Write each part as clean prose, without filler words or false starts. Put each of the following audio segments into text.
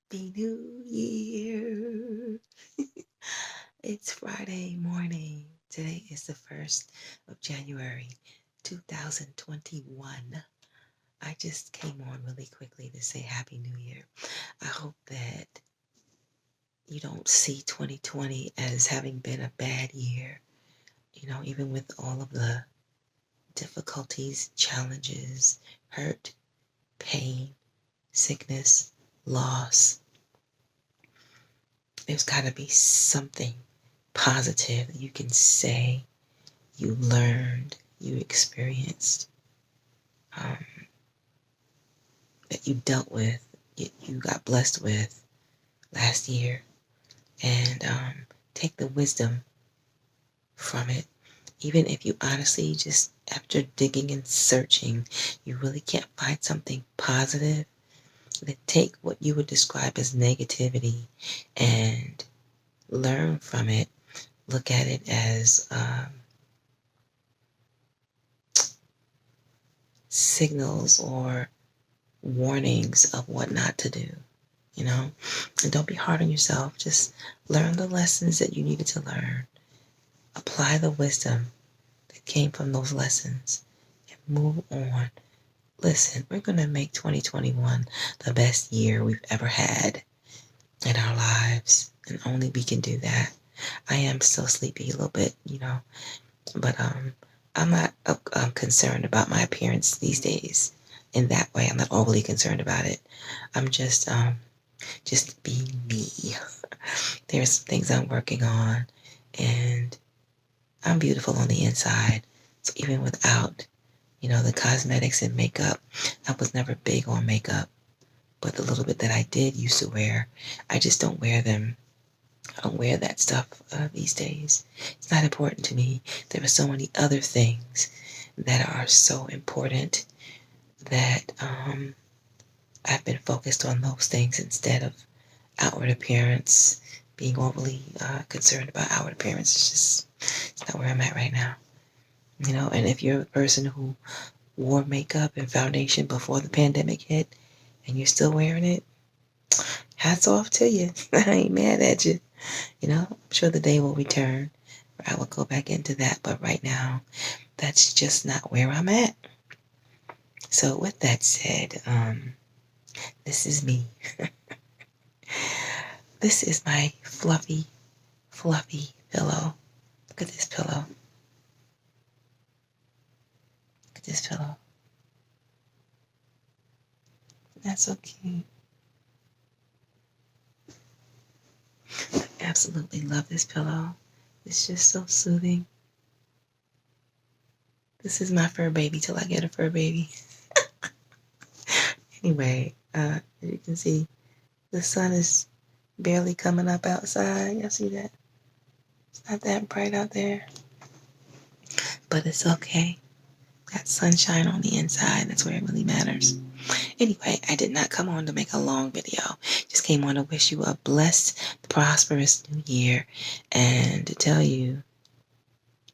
Happy New Year. It's Friday morning. Today is the 1st of January, 2021. I just came on really quickly to say Happy New Year. I hope that you don't see 2020 as having been a bad year, even with all of the difficulties, challenges, hurt, pain, sickness, loss. There's got to be something positive that you can say you learned, you experienced, um, that you dealt with, you got blessed with last year, and take the wisdom from it. Even if you honestly just, after digging and searching, you really can't find something positive, then take what you would describe as negativity and learn from it. Look at it as signals or warnings of what not to do, you know? And don't be hard on yourself. Just learn the lessons that you needed to learn. Apply the wisdom that came from those lessons and move on. Listen, we're going to make 2021 the best year we've ever had in our lives. And only we can do that. I am still sleepy a little bit, but I'm not concerned about my appearance these days. In that way, I'm not overly concerned about it. I'm just being me. There's some things I'm working on, and I'm beautiful on the inside. So even without, the cosmetics and makeup, I was never big on makeup. But the little bit that I did used to wear, I just don't wear them. I don't wear that stuff these days. It's not important to me. There are so many other things that are so important that I've been focused on those things instead of outward appearance. Being overly concerned about outward appearance is just, it's not where I'm at right now. And if you're a person who wore makeup and foundation before the pandemic hit and you're still wearing it, hats off to you. I ain't mad at you. I'm sure the day will return where I will go back into that. But right now, that's just not where I'm at. So with that said, this is me. This is my fluffy, fluffy pillow. Look at this pillow. Look at this pillow. That's so cute. I absolutely love this pillow. It's just so soothing. This is my fur baby till I get a fur baby. Anyway, as you can see, the sun is barely coming up outside. Y'all see that? It's not that bright out there. But it's okay. Got sunshine on the inside. That's where it really matters. Anyway, I did not come on to make a long video. Just came on to wish you a blessed, prosperous new year and to tell you,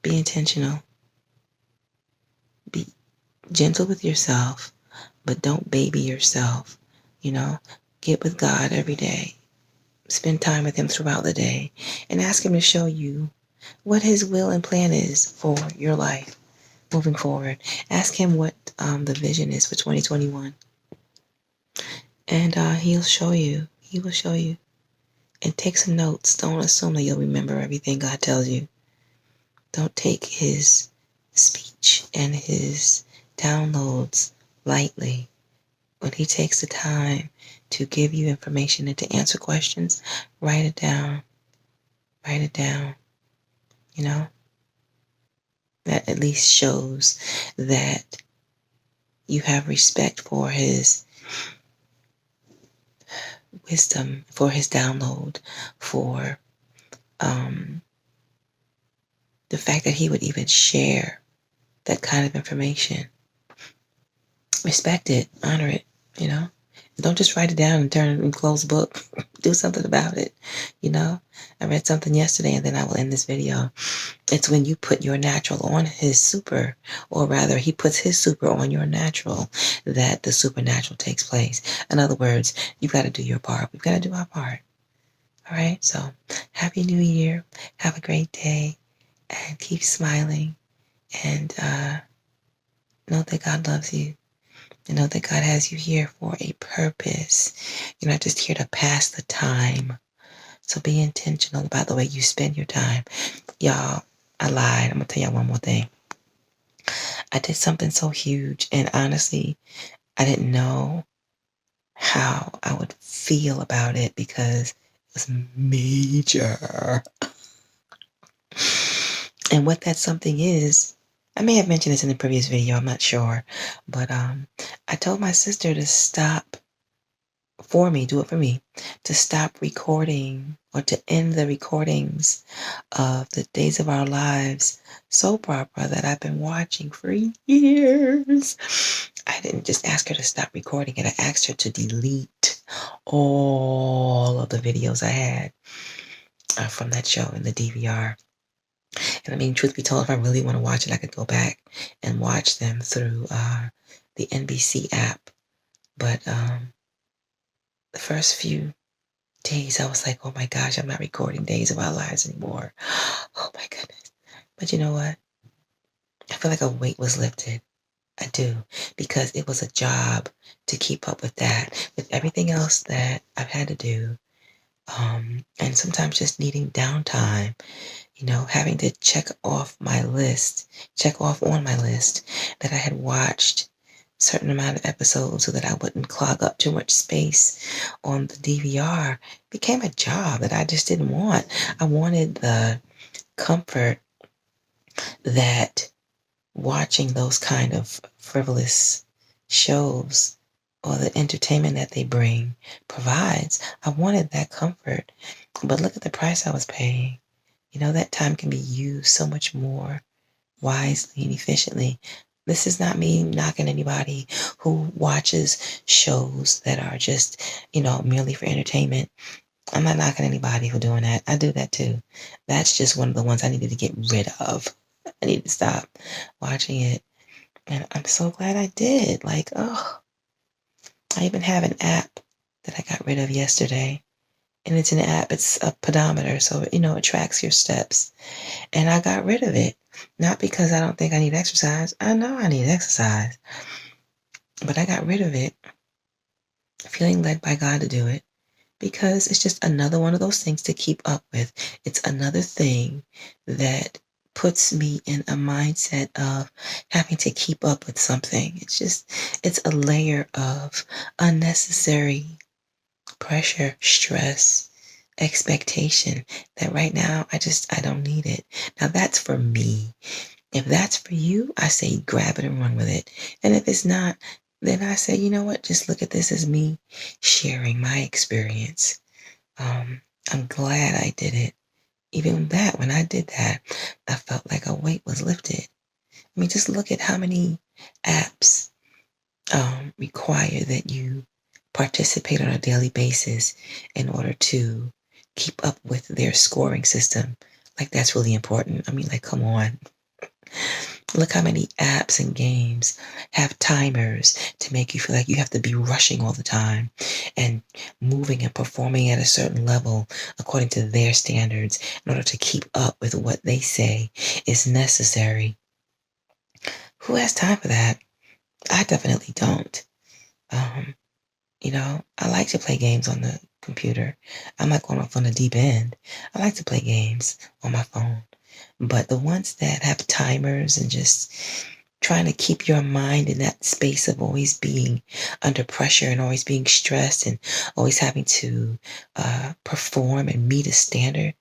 be intentional. Be gentle with yourself, but don't baby yourself. Get with God every day. Spend time with Him throughout the day and ask Him to show you what His will and plan is for your life moving forward. Ask Him what the vision is for 2021. And He'll show you. He will show you. And take some notes. Don't assume that you'll remember everything God tells you. Don't take His speech and His downloads lightly. When He takes the time to give you information and to answer questions, write it down. Write it down. That at least shows that you have respect for His wisdom, for His download, for the fact that He would even share that kind of information. Respect it, honor it, Don't just write it down and turn it and close the book. Do something about it. You know, I read something yesterday and then I will end this video. It's when you put your natural on his super, or rather, he puts his super on your natural, that the supernatural takes place. In other words, you've got to do your part. We've got to do our part. All right. So, Happy New Year. Have a great day and keep smiling. And know that God loves you. And know that God has you here for a purpose. You're not just here to pass the time. So be intentional about the way you spend your time. Y'all, I lied. I'm going to tell y'all one more thing. I did something so huge, and honestly, I didn't know how I would feel about it because it was major. And what that something is, I may have mentioned this in the previous video, I'm not sure, but I told my sister to stop for me, do it for me, to stop recording or to end the recordings of the Days of Our Lives soap opera that I've been watching for years. I didn't just ask her to stop recording it. I asked her to delete all of the videos I had from that show in the DVR. And I mean, truth be told, if I really want to watch it, I could go back and watch them through the NBC app. But the first few days, I was like, oh my gosh, I'm not recording Days of Our Lives anymore. Oh my goodness. But you know what? I feel like a weight was lifted. I do, because it was a job to keep up with that, with everything else that I've had to do. And sometimes just needing downtime, you know, having to check off on my list that I had watched a certain amount of episodes so that I wouldn't clog up too much space on the DVR became a job that I just didn't want. I wanted the comfort that watching those kind of frivolous shows or the entertainment that they bring provides. I wanted that comfort, but look at the price I was paying. You know, that time can be used so much more wisely and efficiently. This is not me knocking anybody who watches shows that are just, you know, merely for entertainment. I'm not knocking anybody for doing that. I do that too. That's just one of the ones I needed to get rid of. I need to stop watching it. And I'm so glad I did. Like, oh, I even have an app that I got rid of yesterday. And it's an app, it's a pedometer. So, you know, it tracks your steps. And I got rid of it. Not because I don't think I need exercise. I know I need exercise. But I got rid of it, feeling led by God to do it, because it's just another one of those things to keep up with. It's another thing that puts me in a mindset of having to keep up with something. It's a layer of unnecessary pressure, stress, expectation that right now I don't need it. Now that's for me. If that's for you, I say grab it and run with it. And if it's not, then I say, you know what, just look at this as me sharing my experience. I'm glad I did it. Even that, when I did that, I felt like a weight was lifted. I mean, just look at how many apps require that you participate on a daily basis in order to keep up with their scoring system. Like, that's really important. I mean, like, come on. Look how many apps and games have timers to make you feel like you have to be rushing all the time and moving and performing at a certain level according to their standards in order to keep up with what they say is necessary. Who has time for that? I definitely don't. You know, I like to play games on the computer. I'm not going off on the deep end. I like to play games on my phone. But the ones that have timers and just trying to keep your mind in that space of always being under pressure and always being stressed and always having to perform and meet a standard.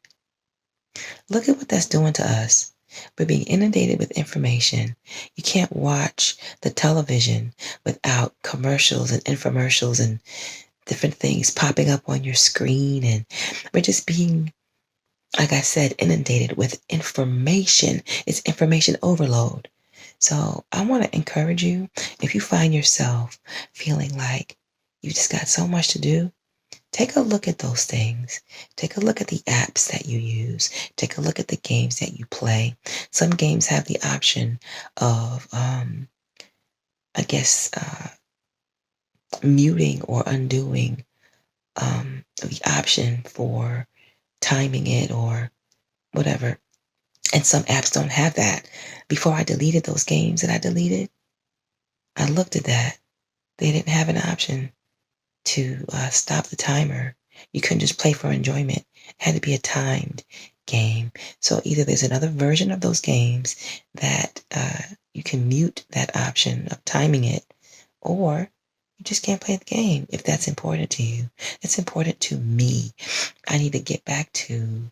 Look at what that's doing to us. We're being inundated with information. You can't watch the television without commercials and infomercials and different things popping up on your screen. And we're just being, like I said, inundated with information. It's information overload. So I want to encourage you, if you find yourself feeling like You just got so much to do. Take a look at those things. Take a look at the apps that you use. Take a look at the games that you play. Some games have the option of, I guess, muting or undoing the option for timing it or whatever. And some apps don't have that. Before I deleted those games that I deleted, I looked at that. They didn't have an option to stop the timer. You couldn't just play for enjoyment. It had to be a timed game. So either there's another version of those games that you can mute that option of timing it, or you just can't play the game if that's important to you. It's important to me. I need to get back to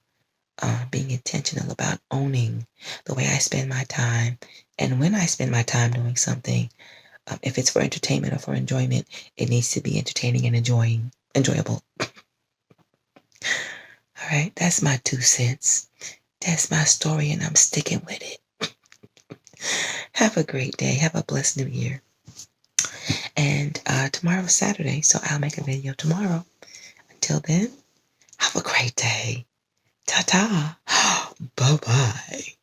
being intentional about owning the way I spend my time. And when I spend my time doing something, if it's for entertainment or for enjoyment, it needs to be entertaining and enjoyable. All right, that's my 2 cents. That's my story, and I'm sticking with it. Have a great day. Have a blessed new year. And tomorrow's Saturday, so I'll make a video tomorrow. Until then, have a great day. Ta-ta. Bye-bye.